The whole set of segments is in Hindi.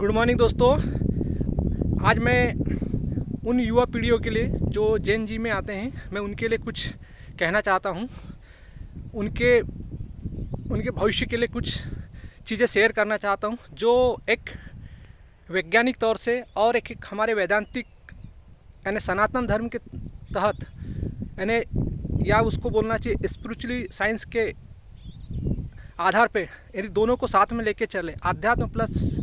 गुड मॉर्निंग दोस्तों। आज मैं उन युवा पीढ़ियों के लिए जो जेन जी में आते हैं, मैं उनके लिए कुछ कहना चाहता हूँ। उनके उनके भविष्य के लिए कुछ चीज़ें शेयर करना चाहता हूँ जो एक वैज्ञानिक तौर से और एक हमारे वैदांतिक यानी सनातन धर्म के तहत यानी या उसको बोलना चाहिए स्पिरिचुअली साइंस के आधार पे, यदि दोनों को साथ में लेके चले, अध्यात्म प्लस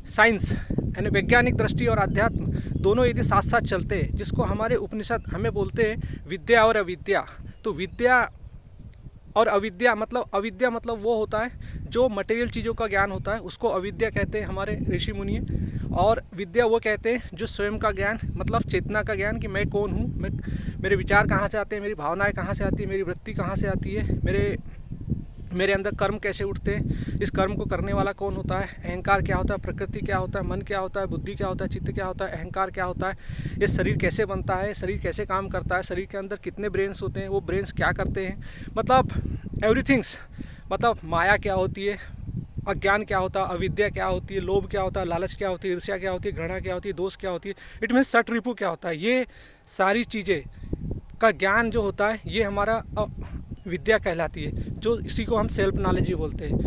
साइंस यानी वैज्ञानिक दृष्टि और अध्यात्म दोनों यदि साथ साथ चलते हैं, जिसको हमारे उपनिषद हमें बोलते हैं विद्या और अविद्या। तो विद्या और अविद्या मतलब वो होता है जो मटेरियल चीज़ों का ज्ञान होता है, उसको अविद्या कहते हैं हमारे ऋषि मुनि। और विद्या वो कहते हैं जो स्वयं का ज्ञान, मतलब चेतना का ज्ञान कि मैं कौन हूँ, मेरे विचार कहाँ से आते हैं, मेरी भावनाएं कहाँ से आती है, मेरी वृत्ति कहाँ से आती है, मेरे अंदर कर्म कैसे उठते हैं, इस कर्म को करने वाला कौन होता है, अहंकार क्या होता है, प्रकृति क्या होता है, मन क्या होता है, बुद्धि क्या होता है, चित्त क्या होता है, अहंकार क्या होता है, ये शरीर कैसे बनता है, शरीर कैसे काम करता है, शरीर के अंदर कितने ब्रेन्स होते हैं, वो ब्रेन्स क्या करते हैं, मतलब एवरीथिंग्स, मतलब माया क्या होती है, अज्ञान क्या होता है, अविद्या क्या होती है, लोभ क्या होता है, लालच क्या होती है, ईर्ष्या क्या होती है, घृणा क्या होती है, दोष क्या होती है, इट मीन्स सठ रिपु क्या होता है। ये सारी चीज़ें का ज्ञान जो होता है ये हमारा विद्या कहलाती है, जो इसी को हम सेल्फ नॉलेज ही बोलते हैं।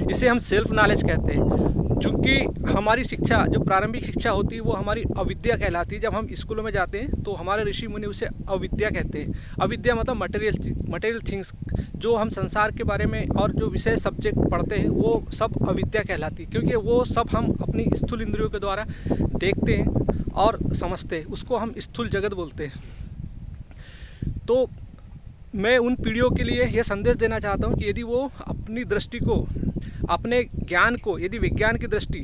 इसे हम सेल्फ नॉलेज कहते हैं, क्योंकि हमारी शिक्षा जो प्रारंभिक शिक्षा होती है वो हमारी अविद्या कहलाती है। जब हम स्कूलों में जाते हैं तो हमारे ऋषि मुनि उसे अविद्या कहते हैं। अविद्या मतलब मटेरियल थिंग्स, जो हम संसार के बारे में और जो विषय सब्जेक्ट पढ़ते हैं वो सब अविद्या कहलाती है, क्योंकि वो सब हम अपनी स्थूल इंद्रियों के द्वारा देखते हैं और समझते हैं, उसको हम स्थूल जगत बोलते हैं। तो मैं उन पीढ़ियों के लिए यह संदेश देना चाहता हूँ कि यदि वो अपनी दृष्टि को, अपने ज्ञान को यदि विज्ञान की दृष्टि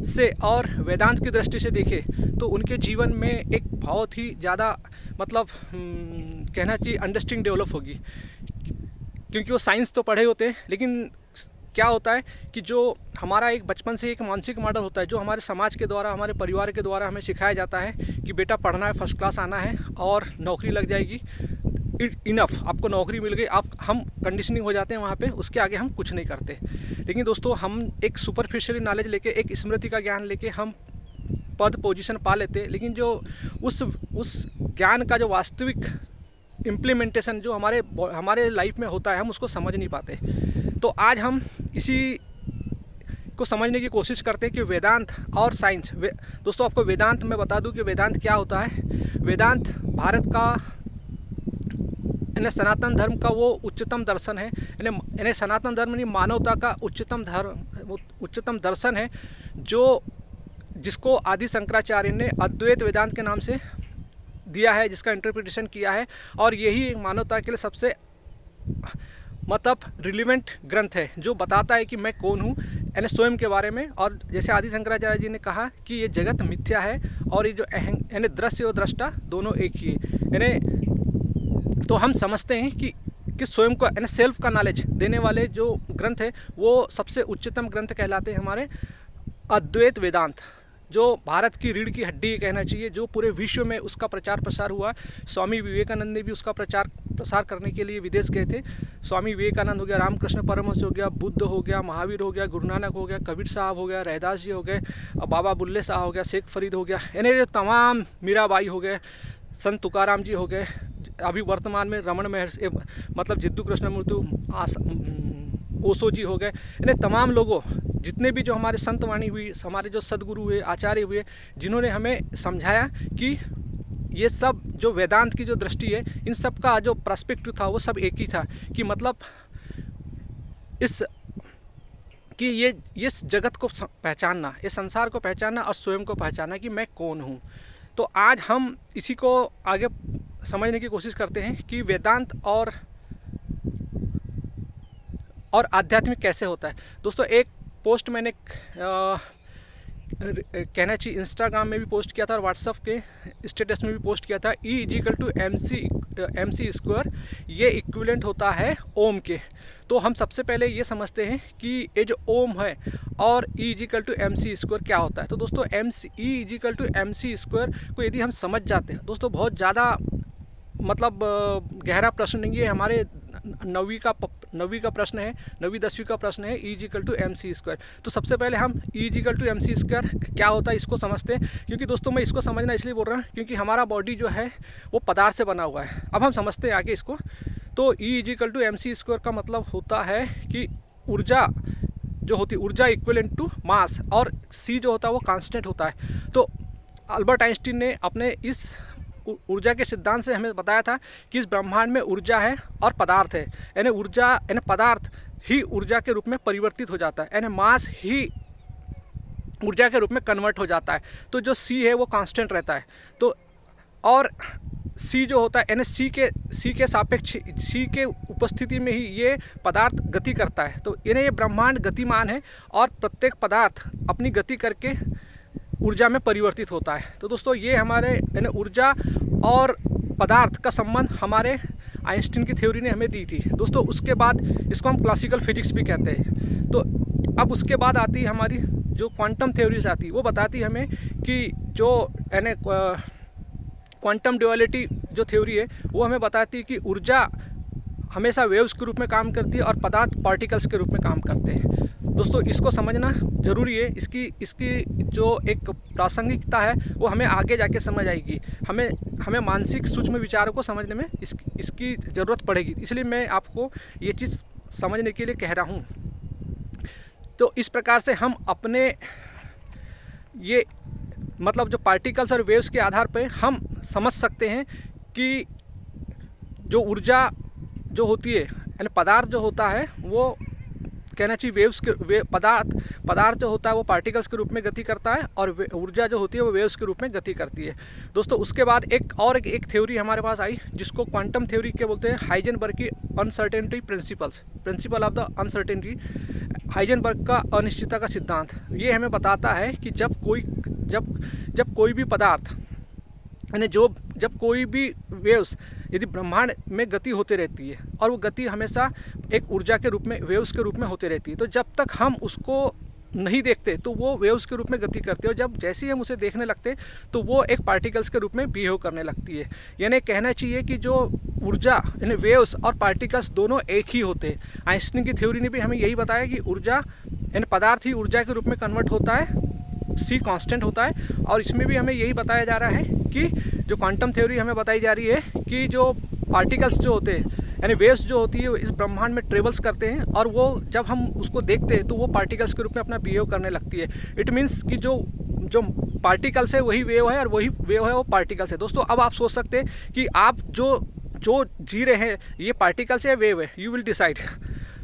से और वेदांत की दृष्टि से देखें तो उनके जीवन में एक बहुत ही ज़्यादा मतलब कहना चाहिए अंडरस्टैंडिंग डेवलप होगी, क्योंकि वो साइंस तो पढ़े होते हैं, लेकिन क्या होता है कि जो हमारा एक बचपन से एक मानसिक मॉडल होता है, जो हमारे समाज के द्वारा, हमारे परिवार के द्वारा हमें सिखाया जाता है कि बेटा पढ़ना है, फर्स्ट क्लास आना है और नौकरी लग जाएगी, इनफ, आपको नौकरी मिल गई, हम कंडीशनिंग हो जाते हैं वहाँ पे, उसके आगे हम कुछ नहीं करते। लेकिन दोस्तों हम एक सुपरफिशियली नॉलेज लेके, एक स्मृति का ज्ञान लेके हम पद पोजीशन पा लेते हैं, लेकिन जो उस ज्ञान का जो वास्तविक इम्प्लीमेंटेशन जो हमारे लाइफ में होता है, हम उसको समझ नहीं पाते। तो आज हम इसी को समझने की कोशिश करते हैं कि वेदांत और साइंस। दोस्तों आपको वेदांत मैं बता दूं कि वेदांत क्या होता है। वेदांत भारत का यानी सनातन धर्म का वो उच्चतम दर्शन है, यानी सनातन धर्म यानी मानवता का उच्चतम दर्शन है, जिसको आदि शंकराचार्य ने अद्वैत वेदांत के नाम से दिया है, जिसका इंटरप्रिटेशन किया है, और यही मानवता के लिए सबसे मतलब रिलेवेंट ग्रंथ है, जो बताता है कि मैं कौन हूँ, यानी स्वयं के बारे में। और जैसे आदि शंकराचार्य जी ने कहा कि ये जगत मिथ्या है और ये जो यानी दृश्य और दृष्टा दोनों एक ही है, यानी तो हम समझते हैं कि स्वयं को यानी सेल्फ का नॉलेज देने वाले जो ग्रंथ है वो सबसे उच्चतम ग्रंथ कहलाते हैं हमारे अद्वैत वेदांत, जो भारत की रीढ़ की हड्डी कहना चाहिए, जो पूरे विश्व में उसका प्रचार प्रसार हुआ। स्वामी विवेकानंद ने भी उसका प्रचार प्रसार करने के लिए विदेश गए थे। स्वामी विवेकानंद हो गया, रामकृष्ण परमहंस हो गया, बुद्ध हो गया, महावीर हो गया, गुरु नानक हो गया, कबीर साहब हो गया, रैदास जी हो गए, बाबा बुल्ले शाह हो गया, शेख फरीद हो गया, यानी तमाम मीराबाई हो गए, संत तुकाराम जी हो गए, अभी वर्तमान में रमन महर्षि मतलब जिद्दू कृष्णमूर्ति, ओशो जी हो गए, यानी तमाम लोगों, जितने भी जो हमारे संतवाणी हुई, हमारे जो सदगुरु हुए, आचार्य हुए, जिन्होंने हमें समझाया कि ये सब जो वेदांत की जो दृष्टि है, इन सब का जो पर्सपेक्टिव था वो सब एक ही था, कि मतलब ये जगत को पहचानना, ये संसार को पहचानना और स्वयं को पहचानना कि मैं कौन हूँ। तो आज हम इसी को आगे समझने की कोशिश करते हैं कि वेदांत और आध्यात्मिक कैसे होता है। दोस्तों एक पोस्ट मैंने कहना चाहिए इंस्टाग्राम में भी पोस्ट किया था और व्हाट्सएप के स्टेटस में भी पोस्ट किया था, E=mc², ये इक्विवेलेंट होता है ओम के। तो हम सबसे पहले ये समझते हैं कि ये जो ओम है और E=mc² क्या होता है। तो दोस्तों E=mc² को यदि हम समझ जाते हैं, दोस्तों बहुत ज़्यादा मतलब गहरा प्रश्न नहीं है, हमारे 9वीं का प्रश्न है, 9वीं 10वीं का प्रश्न है, E=mc²। तो सबसे पहले हम E=mc² क्या होता है इसको समझते हैं, क्योंकि दोस्तों मैं इसको समझना इसलिए बोल रहा हूँ क्योंकि हमारा बॉडी जो है वो पदार्थ से बना हुआ है। अब हम समझते हैं आगे इसको। तो E=mc² का मतलब होता है कि ऊर्जा जो होती है, ऊर्जा इक्विवेलेंट टू मास, और c जो होता है वो कांस्टेंट होता है। तो अल्बर्ट आइंस्टीन ने अपने इस ऊर्जा के सिद्धांत से हमें बताया था कि इस ब्रह्मांड में ऊर्जा है और पदार्थ है, यानी ऊर्जा यानी पदार्थ ही ऊर्जा के रूप में परिवर्तित हो जाता है, यानी मास ही ऊर्जा के रूप में कन्वर्ट हो जाता है। तो जो c है वो कांस्टेंट रहता है। तो और c जो होता है यानी c के सापेक्ष, c के उपस्थिति में ही ये पदार्थ गति करता है। तो यानी ये ब्रह्मांड गतिमान है और प्रत्येक पदार्थ अपनी गति करके ऊर्जा में परिवर्तित होता है। तो दोस्तों ये हमारे यानी ऊर्जा और पदार्थ का संबंध हमारे आइंस्टीन की थ्योरी ने हमें दी थी। दोस्तों उसके बाद इसको हम क्लासिकल फिजिक्स भी कहते हैं। तो अब उसके बाद आती है हमारी जो क्वांटम थ्योरीज आती है, वो बताती हमें कि जो यानी क्वांटम ड्युअलिटी जो थ्योरी है वो हमें बताती है कि ऊर्जा हमेशा वेव्स के रूप में काम करती है और पदार्थ पार्टिकल्स के रूप में काम करते हैं। दोस्तों इसको समझना ज़रूरी है। इसकी जो एक प्रासंगिकता है वो हमें आगे जाके समझ आएगी। हमें मानसिक सूक्ष्म विचारों को समझने में इसकी ज़रूरत पड़ेगी, इसलिए मैं आपको ये चीज़ समझने के लिए कह रहा हूँ। तो इस प्रकार से हम अपने ये मतलब जो पार्टिकल्स और वेव्स के आधार पर हम समझ सकते हैं कि जो ऊर्जा जो होती है यानी पदार्थ जो होता है वो कहना चाहिए पदार्थ जो होता है वो पार्टिकल्स के रूप में गति करता है और ऊर्जा जो होती है वो वेव्स के रूप में गति करती है। दोस्तों उसके बाद एक थ्योरी हमारे पास आई जिसको क्वांटम थ्योरी के बोलते हैं, हाइजेनबर्ग की uncertainty principle of the uncertainty, Heisenberg का अनिश्चितता का सिद्धांत। ये हमें बताता है कि जब कोई भी पदार्थ यानी जब कोई भी वेव्स यदि ब्रह्मांड में गति होती रहती है और वो गति हमेशा एक ऊर्जा के रूप में वेव्स के रूप में होती रहती है, तो जब तक हम उसको नहीं देखते तो वो वेव्स के रूप में गति करती है, और जब जैसे ही हम उसे देखने लगते हैं तो वो एक पार्टिकल्स के रूप में बिहेव करने लगती है। यानी कहना चाहिए कि जो ऊर्जा यानी वेव्स और पार्टिकल्स दोनों एक ही होते हैं। आइंस्टीन की थ्योरी ने भी हमें यही बताया कि ऊर्जा यानी पदार्थ ही ऊर्जा के रूप में कन्वर्ट होता है, c कांस्टेंट होता है। और इसमें भी हमें यही बताया जा रहा है कि जो क्वांटम थ्योरी हमें बताई जा रही है कि जो पार्टिकल्स जो होते हैं यानी वेव्स जो होती है वो इस ब्रह्मांड में ट्रेवल्स करते हैं, और वो जब हम उसको देखते हैं तो वो पार्टिकल्स के रूप में अपना बिहेव करने लगती है। इट मीन्स कि जो पार्टिकल्स है वही वेव है और वही वेव है वो पार्टिकल्स है। दोस्तों अब आप सोच सकते हैं कि आप जो जी रहे हैं ये पार्टिकल्स है या वेव है, यू विल डिसाइड।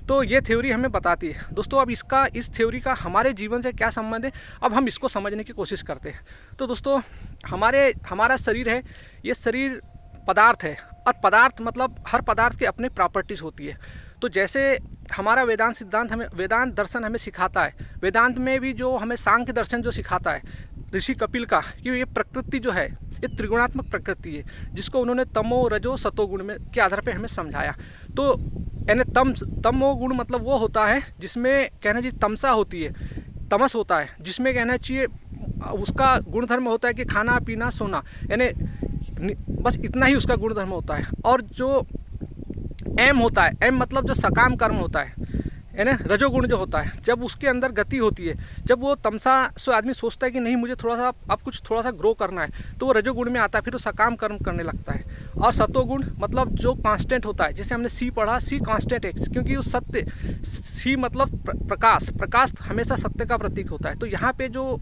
तो ये थ्योरी हमें बताती है। दोस्तों अब इस थ्योरी का हमारे जीवन से क्या संबंध है, अब हम इसको समझने की कोशिश करते हैं। तो दोस्तों हमारा शरीर है, ये शरीर पदार्थ है, और पदार्थ मतलब हर पदार्थ के अपने प्रॉपर्टीज़ होती है। तो जैसे हमारा वेदांत दर्शन हमें सिखाता है, वेदांत में भी जो हमें सांख्य दर्शन जो सिखाता है ऋषि कपिल का, कि ये प्रकृति जो है ये त्रिगुणात्मक प्रकृति है, जिसको उन्होंने तमो रजो सतो गुण में के आधार पे हमें समझाया। तो यानी तमो गुण मतलब वो होता है जिसमें कहना चाहिए तमसा होती है, तमस होता है, जिसमें कहना चाहिए उसका गुणधर्म होता है कि खाना पीना सोना, यानी बस इतना ही उसका गुणधर्म होता है। और जो एम होता है, एम मतलब जो सकाम कर्म होता है यानी रजोगुण जो होता है, जब उसके अंदर गति होती है, जब वो तमसा से आदमी सोचता है कि नहीं मुझे थोड़ा सा ग्रो करना है, तो वो रजोगुण में आता है, फिर वो सकाम कर्म करने लगता है। और सतोगुण मतलब जो कांस्टेंट होता है, जैसे हमने सी पढ़ा, सी कांस्टेंट है क्योंकि वो सत्य, सी मतलब प्रकाश हमेशा सत्य का प्रतीक होता है। तो यहाँ पे जो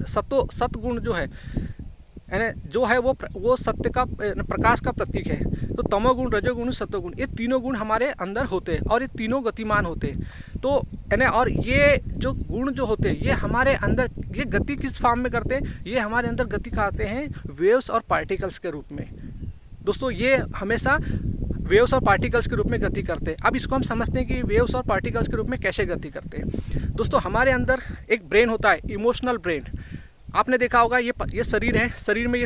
सतगुण जो है यानी जो है वो सत्य का प्रकाश का प्रतीक है। तो तमोगुण, रजोगुण, सतोगुण, ये तीनों गुण हमारे अंदर होते हैं और ये तीनों गतिमान होते हैं। तो यानी और ये जो गुण जो होते हैं ये हमारे अंदर ये गति किस फॉर्म में करते हैं, ये हमारे अंदर गति करते हैं वेव्स और पार्टिकल्स के रूप में। दोस्तों ये हमेशा वेव्स और पार्टिकल्स के रूप में गति करते हैं। अब इसको हम समझते हैं कि वेव्स और पार्टिकल्स के रूप में कैसे गति करते हैं। दोस्तों हमारे अंदर एक ब्रेन होता है, इमोशनल ब्रेन। आपने देखा होगा ये शरीर है, शरीर में ये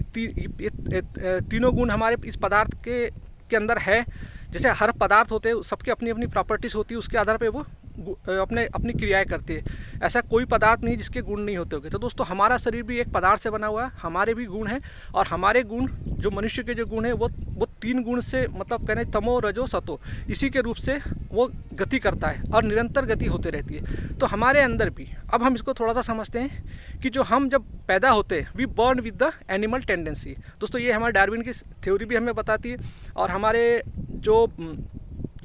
तीनों गुण हमारे इस पदार्थ के अंदर है। जैसे हर पदार्थ होते हैं सबकी अपनी अपनी प्रॉपर्टीज़ होती है, उसके आधार पे वो अपने अपनी क्रियाएं करती है। ऐसा कोई पदार्थ नहीं जिसके गुण नहीं होते होंगे। तो दोस्तों हमारा शरीर भी एक पदार्थ से बना हुआ है, हमारे भी गुण हैं, और हमारे गुण जो मनुष्य के जो गुण हैं वो 3 गुण से मतलब कहने तमो रजो सतो, इसी के रूप से वो गति करता है और निरंतर गति होती रहती है। तो हमारे अंदर भी अब हम इसको थोड़ा सा समझते हैं कि जो हम जब पैदा होते हैं we born with the animal tendency. दोस्तों ये हमारे डार्विन की थ्योरी भी हमें बताती है, और हमारे जो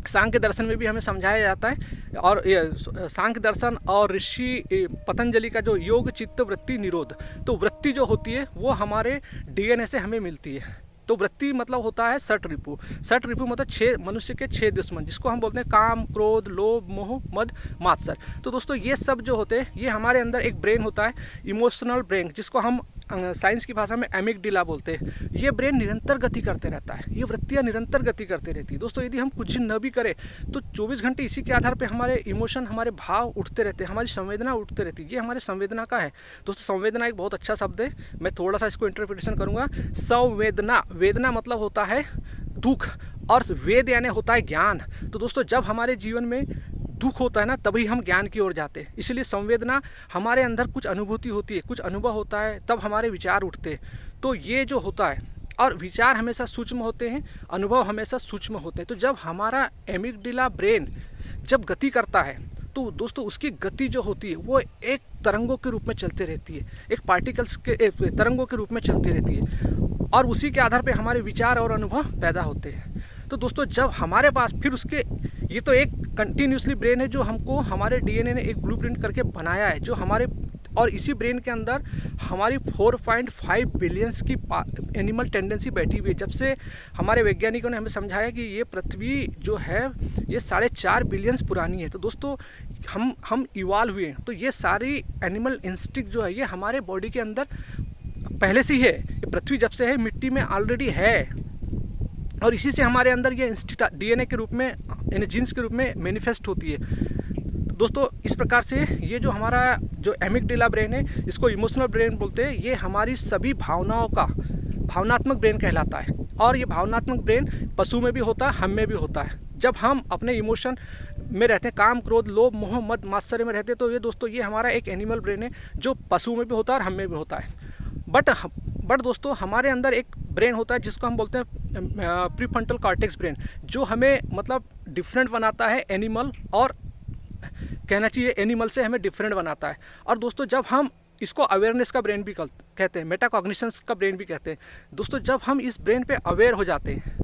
सांख्य दर्शन में भी हमें समझाया जाता है। और सांख्य दर्शन और ऋषि पतंजलि का जो योग चित्त वृत्ति निरोध, तो वृत्ति जो होती है वो हमारे डीएनए से हमें मिलती है। तो वृत्ति मतलब होता है षट रिपु। षट रिपु मतलब 6 मनुष्य के 6 दुश्मन, जिसको हम बोलते हैं काम, क्रोध, लोभ, मोह, मद, मात्सर। तो दोस्तों ये सब जो होते हैं ये हमारे अंदर एक ब्रेन होता है, इमोशनल ब्रेन, जिसको हम साइंस की भाषा में एमिगडाला बोलते हैं। ये ब्रेन निरंतर गति करते रहता है, ये वृत्तियाँ निरंतर गति करती रहती है। दोस्तों यदि हम कुछ न भी करें तो 24 घंटे इसी के आधार पे हमारे इमोशन, हमारे भाव उठते रहते हैं, हमारी संवेदना उठते रहती है। ये हमारे संवेदना का है। दोस्तों संवेदना एक बहुत अच्छा शब्द है, मैं थोड़ा सा इसको इंटरप्रिटेशन करूँगा। संवेदना, वेदना मतलब होता है दुख, और वेद यानी होता है ज्ञान। तो दोस्तों जब हमारे जीवन में दुख होता है ना तभी हम ज्ञान की ओर जाते हैं। इसलिए संवेदना, हमारे अंदर कुछ अनुभूति होती है, कुछ अनुभव होता है, तब हमारे विचार उठते हैं। तो ये जो होता है, और विचार हमेशा सूक्ष्म होते हैं, अनुभव हमेशा सूक्ष्म होते हैं। तो जब हमारा एमिगडाला ब्रेन जब गति करता है तो दोस्तों उसकी गति जो होती है वो एक तरंगों के रूप में चलती रहती है, एक पार्टिकल्स के तरंगों के रूप में चलती रहती है, और उसी के आधार पे हमारे विचार और अनुभव पैदा होते हैं। तो दोस्तों जब हमारे पास फिर उसके, ये तो एक कंटिन्यूसली ब्रेन है जो हमको हमारे डीएनए ने एक ब्लूप्रिंट करके बनाया है, जो हमारे, और इसी ब्रेन के अंदर हमारी 4.5 बिलियंस की एनिमल टेंडेंसी बैठी हुई है। जब से हमारे वैज्ञानिकों ने हमें समझाया कि ये पृथ्वी जो है ये 4.5 बिलियंस पुरानी है। तो दोस्तों हम इवॉल्व हुए हैं, तो ये सारी एनिमल इंस्टिंक्ट जो है ये हमारे बॉडी के अंदर पहले से ही है। ये पृथ्वी जब से है मिट्टी में ऑलरेडी है, और इसी से हमारे अंदर ये इंस्टिंक्ट डीएनए के रूप में, यानी जीन्स के रूप में मैनिफेस्ट होती है। दोस्तों इस प्रकार से ये जो हमारा जो एमिगडाला ब्रेन है, इसको इमोशनल ब्रेन बोलते हैं, ये हमारी सभी भावनाओं का भावनात्मक ब्रेन कहलाता है। और ये भावनात्मक ब्रेन पशु में भी होता है, हम में भी होता है। जब हम अपने इमोशन में रहते हैं, काम, क्रोध, लोभ, मोह, मद, मात्सर्य में रहते हैं, तो ये दोस्तों ये हमारा एक एनिमल ब्रेन है जो पशु में भी होता है और हम में भी होता है। बट दोस्तों हमारे अंदर एक ब्रेन होता है जिसको हम बोलते हैं प्रीफ्रंटल कॉर्टेक्स ब्रेन, जो हमें मतलब डिफरेंट बनाता है एनिमल, और कहना चाहिए एनिमल से हमें डिफरेंट बनाता है। और दोस्तों जब हम इसको अवेयरनेस का ब्रेन भी कहते हैं, मेटाकॉग्निशंस का ब्रेन भी कहते हैं। दोस्तों जब हम इस ब्रेन पे अवेयर हो जाते हैं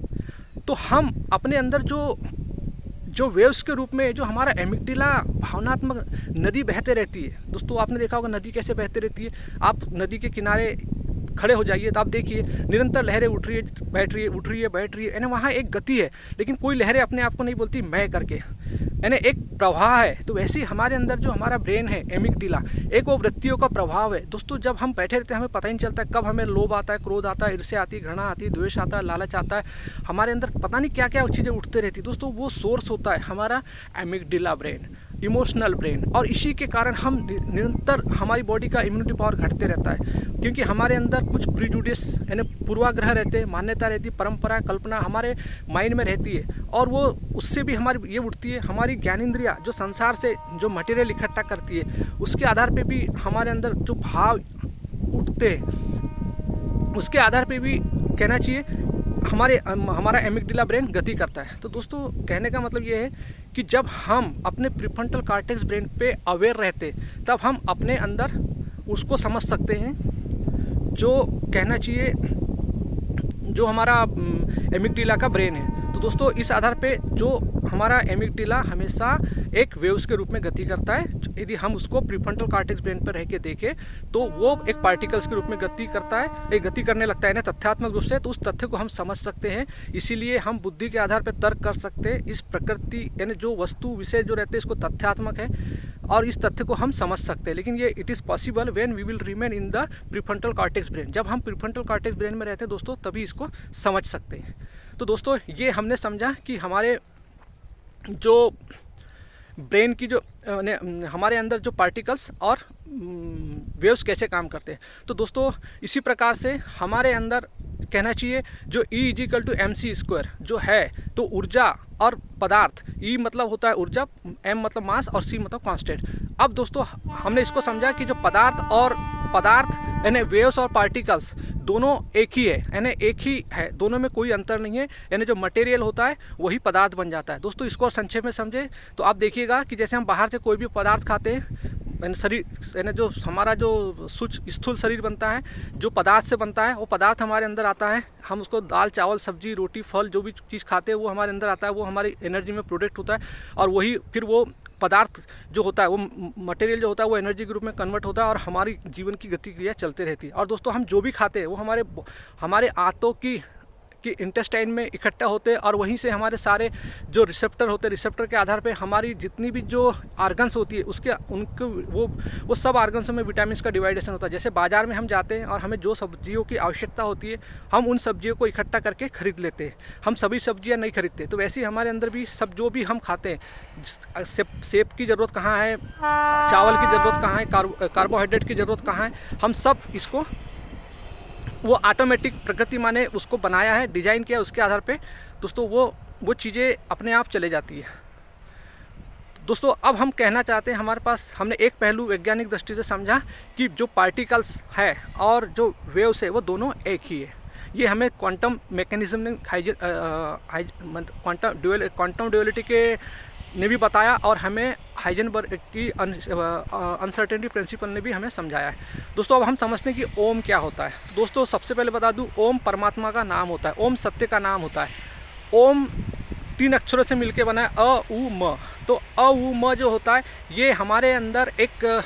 तो हम अपने अंदर जो वेव्स के रूप में जो हमारा एमिगडाला भावनात्मक नदी बहते रहती है। दोस्तों आपने देखा होगा नदी कैसे बहती रहती है। आप नदी के किनारे खड़े हो जाइए तो आप देखिए निरंतर लहरें उठ रही है, बैठ रही है, उठ रही है, बैठ रही है, यानी वहाँ एक गति है, लेकिन कोई लहरें अपने आप को नहीं बोलती मैं करके, यानी एक प्रवाह है। तो वैसे ही हमारे अंदर जो हमारा ब्रेन है एमिगडाला, एक वो वृत्तियों का प्रभाव है। दोस्तों जब हम बैठे रहते हैं हमें पता ही नहीं चलता है कब हमें लोभ आता है, क्रोध आता है, ईर्ष्या आती है, घृणा आती है, द्वेष आता है, लालच आता है, हमारे अंदर पता नहीं क्या क्या चीज़ें उठते रहती है। दोस्तों वो सोर्स होता है हमारा एमिगडाला ब्रेन, इमोशनल ब्रेन। और इसी के कारण हम निरंतर हमारी बॉडी का इम्यूनिटी पावर घटते रहता है, क्योंकि हमारे अंदर कुछ प्रीजुडिस यानी पूर्वाग्रह रहते हैं, मान्यता रहती है, परंपरा, कल्पना हमारे माइंड में रहती है, और वो उससे भी हमारी ये उठती है। हमारी ज्ञानेंद्रिया जो संसार से जो मटेरियल इकट्ठा करती है, उसके आधार पे भी हमारे अंदर जो भाव उठते हैं, उसके आधार पे भी कहना चाहिए हमारा एमिगडाला ब्रेन गति करता है। तो दोस्तों कहने का मतलब ये है कि जब हम अपने प्रीफ्रंटल कॉर्टेक्स ब्रेन पे अवेयर रहते तब हम अपने अंदर उसको समझ सकते हैं, जो कहना चाहिए जो हमारा एमिगडाला का ब्रेन है। तो दोस्तों इस आधार पे जो हमारा एमिगडाला हमेशा एक वेव्स के रूप में गति करता है। यदि हम उसको प्रीफ्रंटल कॉर्टेक्स ब्रेन पर रह के देखें तो वो एक पार्टिकल्स के रूप में गति करता है, एक गति करने लगता है ना तथ्यात्मक रूप से। तो उस तथ्य को हम समझ सकते हैं, इसीलिए हम बुद्धि के आधार पर तर्क कर सकते हैं। इस प्रकृति यानी जो वस्तु विषय जो रहते हैं इसको तथ्यात्मक है और इस तथ्य को हम समझ सकते हैं। लेकिन ये it is possible when we will remain in the prefrontal cortex brain. जब हम प्रीफ्रंटल कॉर्टेक्स ब्रेन में रहते हैं दोस्तों तभी इसको समझ सकते हैं। तो दोस्तों ये हमने समझा कि हमारे जो ब्रेन की जो हमारे अंदर जो पार्टिकल्स और वेव्स कैसे काम करते हैं। तो दोस्तों इसी प्रकार से हमारे अंदर कहना चाहिए जो E=mc² जो है, तो ऊर्जा और पदार्थ, E मतलब होता है ऊर्जा, M मतलब मास और C मतलब कांस्टेंट। अब दोस्तों हमने इसको समझा कि जो पदार्थ यानी वेव्स और पार्टिकल्स दोनों एक ही है, यानी एक ही है, दोनों में कोई अंतर नहीं है, यानी जो मटेरियल होता है वही पदार्थ बन जाता है। दोस्तों इसको और संक्षेप में समझे तो आप देखिएगा कि जैसे हम बाहर से कोई भी पदार्थ खाते हैं, शरीर यानी जो हमारा जो स्थूल शरीर बनता है, जो पदार्थ से बनता है वो पदार्थ हमारे अंदर आता है, हम उसको दाल चावल सब्जी रोटी फल जो भी चीज़ खाते हैं वो हमारे अंदर आता है, वो हमारी एनर्जी में प्रोडक्ट होता है, और वही फिर वो पदार्थ जो होता है, वो मटेरियल जो होता है वो एनर्जी के रूप में कन्वर्ट होता है और हमारी जीवन की गतिक्रिया चलते रहती है। और दोस्तों हम जो भी खाते हैं वो हमारे आंतों की इंटेस्टाइन में इकट्ठा होते हैं, और वहीं से हमारे सारे जो रिसेप्टर होते हैं, रिसेप्टर के आधार पे हमारी जितनी भी जो आर्गन्स होती है उनको वो सब आर्गन्स में विटामिन का डिवाइडेशन होता है। जैसे बाज़ार में हम जाते हैं और हमें जो सब्जियों की आवश्यकता होती है हम उन सब्जियों को इकट्ठा करके खरीद लेते हैं, हम सभी सब्जियां नहीं खरीदते। तो वैसे ही हमारे अंदर भी सब जो भी हम खाते हैं, सेब की ज़रूरत कहाँ है, चावल की ज़रूरत कहाँ है, कार्बोहाइड्रेट की ज़रूरत कहाँ है, हम सब इसको वो ऑटोमेटिक प्रकृति माने उसको बनाया है, डिजाइन किया है, उसके आधार पे दोस्तों वो चीज़ें अपने आप चले जाती है। दोस्तों अब हम कहना चाहते हैं, हमारे पास हमने एक पहलू वैज्ञानिक दृष्टि से समझा कि जो पार्टिकल्स है और जो वेव्स है वो दोनों एक ही है। ये हमें क्वांटम मैकेनिज्म ने क्वांटम ड्यूअलिटी ने भी बताया, और हमें हाइजेनबर्ग की अनसर्टेनिटी प्रिंसिपल ने भी हमें समझाया है। दोस्तों अब हम समझते हैं कि ओम क्या होता है। दोस्तों सबसे पहले बता दूं, ओम परमात्मा का नाम होता है, ओम सत्य का नाम होता है। ओम 3 अक्षरों से मिलकर बना है, अ उ म। तो अ उ म जो होता है ये हमारे अंदर एक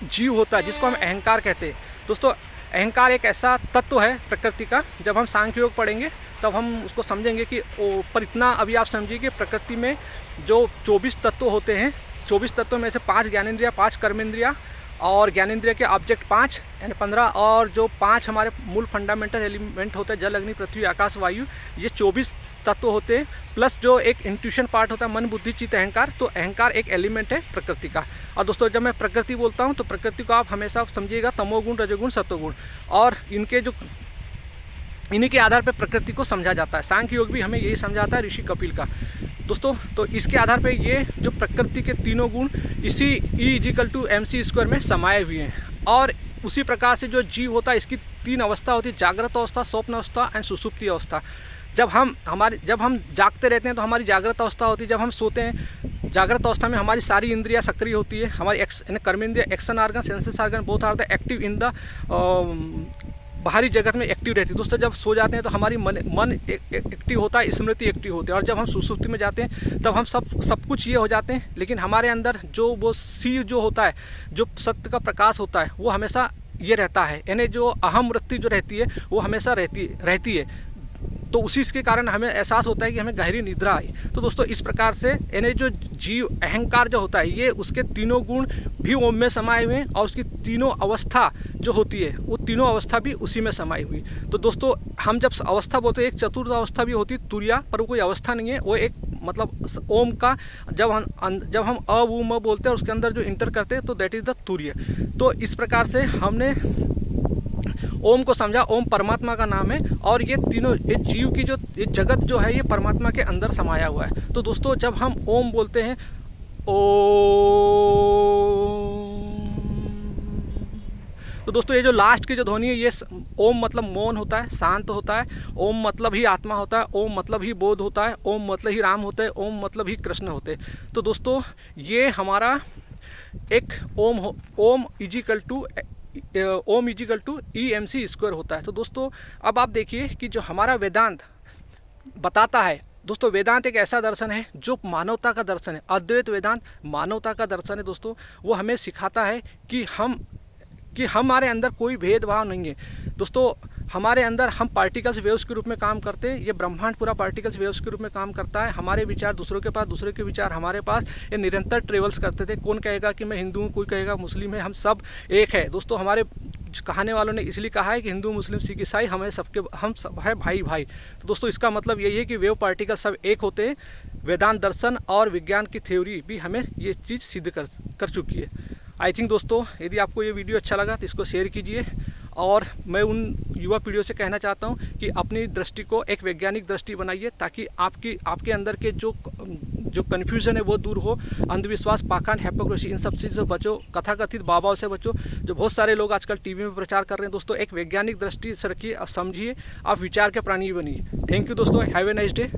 जीव होता है जिसको हम अहंकार कहते हैं। दोस्तों अहंकार एक ऐसा तत्व है प्रकृति का, जब हम सांख्य योग पढ़ेंगे तब हम उसको समझेंगे कि पर इतना अभी आप समझिए कि प्रकृति में जो 24 तत्व होते हैं, 24 तत्वों में से 5 ज्ञानेंद्रिया, 5 कर्मेंद्रिया और ज्ञानेंद्रिया के ऑब्जेक्ट 5 यानी 15, और जो 5 हमारे मूल फंडामेंटल एलिमेंट होते हैं, जल अग्नि पृथ्वी आकाश वायु, ये 24 तत्व होते हैं, प्लस जो एक इंट्यूशन पार्ट होता है मन बुद्धि चित्त अहंकार। तो अहंकार एक एलिमेंट है प्रकृति का। और दोस्तों जब मैं प्रकृति बोलता हूँ तो प्रकृति को आप हमेशा समझिएगा तमोगुण रजोगुण सत्वगुण, और इन्हीं के आधार पर प्रकृति को समझा जाता है। सांख्य योग भी हमें यही समझाता है, ऋषि कपिल का। दोस्तों तो इसके आधार पर ये जो प्रकृति के तीनों गुण इसी E=mc² में समाये हुए हैं। और उसी प्रकार से जो जीव होता है इसकी 3 अवस्था होती है, जागृत अवस्था, स्वप्न अवस्था एंड सुसुप्ति अवस्था। जब हम जागते रहते हैं तो हमारी जागृत अवस्था होती है, जब हम सोते हैं जागृत अवस्था में हमारी सारी इंद्रियां सक्रिय होती है, हमारी कर्मेंद्रिय action organ senses organ both are the active in the बाहरी जगत में एक्टिव रहती है। दोस्तों जब सो जाते हैं तो हमारी मन एक्टिव होता है, स्मृति एक्टिव होती है, और जब हम सुसुप्ति में जाते हैं तब हम सब कुछ ये हो जाते हैं, लेकिन हमारे अंदर जो वो सी जो होता है, जो सत्य का प्रकाश होता है वो हमेशा ये रहता है, यानी जो अहम वृत्ति जो रहती है वो हमेशा रहती है। तो उसी के कारण हमें एहसास होता है कि हमें गहरी निद्रा आई। तो दोस्तों इस प्रकार से यानी जो जीव अहंकार जो होता है ये उसके तीनों गुण भी ओम में समाये हुए हैं, और उसकी तीनों अवस्था जो होती है वो तीनों अवस्था भी उसी में समाई हुई। तो दोस्तों हम जब अवस्था बोलते हैं, एक चतुर्थ अवस्था भी होती है तुरिया, पर वो कोई अवस्था नहीं है, वो एक मतलब ओम का जब हम अ उ म बोलते हैं उसके अंदर जो इंटर करते हैं तो दैट इज़ द तुर्य। तो इस प्रकार से हमने ओम को समझा। ओम परमात्मा का नाम है, और ये तीनों ये जीव की जो ये जगत जो है ये परमात्मा के अंदर समाया हुआ है। तो दोस्तों जब हम ओम बोलते हैं तो दोस्तों ये जो लास्ट की जो ध्वनि है ये ओम मतलब मौन होता है, शांत होता है। ओम मतलब ही आत्मा होता है, ओम मतलब ही बोध होता है, ओम मतलब ही राम होते हैं, ओम मतलब ही कृष्ण होते हैं। तो दोस्तों ये हमारा एक ओम E=mc² होता है। तो दोस्तों अब आप देखिए कि जो हमारा वेदांत बताता है, दोस्तों वेदांत एक ऐसा दर्शन है जो मानवता का दर्शन है। अद्वैत वेदांत मानवता का दर्शन है। दोस्तों वो हमें सिखाता है कि हमारे अंदर कोई भेदभाव नहीं है। दोस्तों हमारे अंदर हम पार्टिकल्स वेव्स के रूप में काम करते हैं, ये ब्रह्मांड पूरा पार्टिकल्स वेव्स के रूप में काम करता है। हमारे विचार दूसरों के पास, दूसरे के विचार हमारे पास, ये निरंतर ट्रेवल्स करते थे। कौन कहेगा कि मैं हिंदू हूँ, कोई कहेगा मुस्लिम है, हम सब एक है। दोस्तों हमारे कहाने वालों ने इसलिए कहा है कि हिंदू मुस्लिम सिख ईसाई हम सब है भाई भाई। तो दोस्तों इसका मतलब यही है कि वेव पार्टिकल सब एक होते हैं। वेदांत दर्शन और विज्ञान की थ्योरी भी हमें ये चीज़ सिद्ध कर चुकी है। आई थिंक दोस्तों यदि आपको ये वीडियो अच्छा लगा तो इसको शेयर कीजिए, और मैं उन युवा पीढ़ियों से कहना चाहता हूँ कि अपनी दृष्टि को एक वैज्ञानिक दृष्टि बनाइए, ताकि आपके अंदर के जो कन्फ्यूज़न है वो दूर हो। अंधविश्वास, पाखंड, हिपोक्रेसी, इन सब चीज़ों से बचो। कथाकथित बाबाओं से बचो, जो बहुत सारे लोग आजकल टीवी में प्रचार कर रहे हैं। दोस्तों, एक वैज्ञानिक दृष्टि से रखिए, समझिए, आप विचार के प्राणी बनिए। थैंक यू दोस्तों, हैव ए नाइस डे।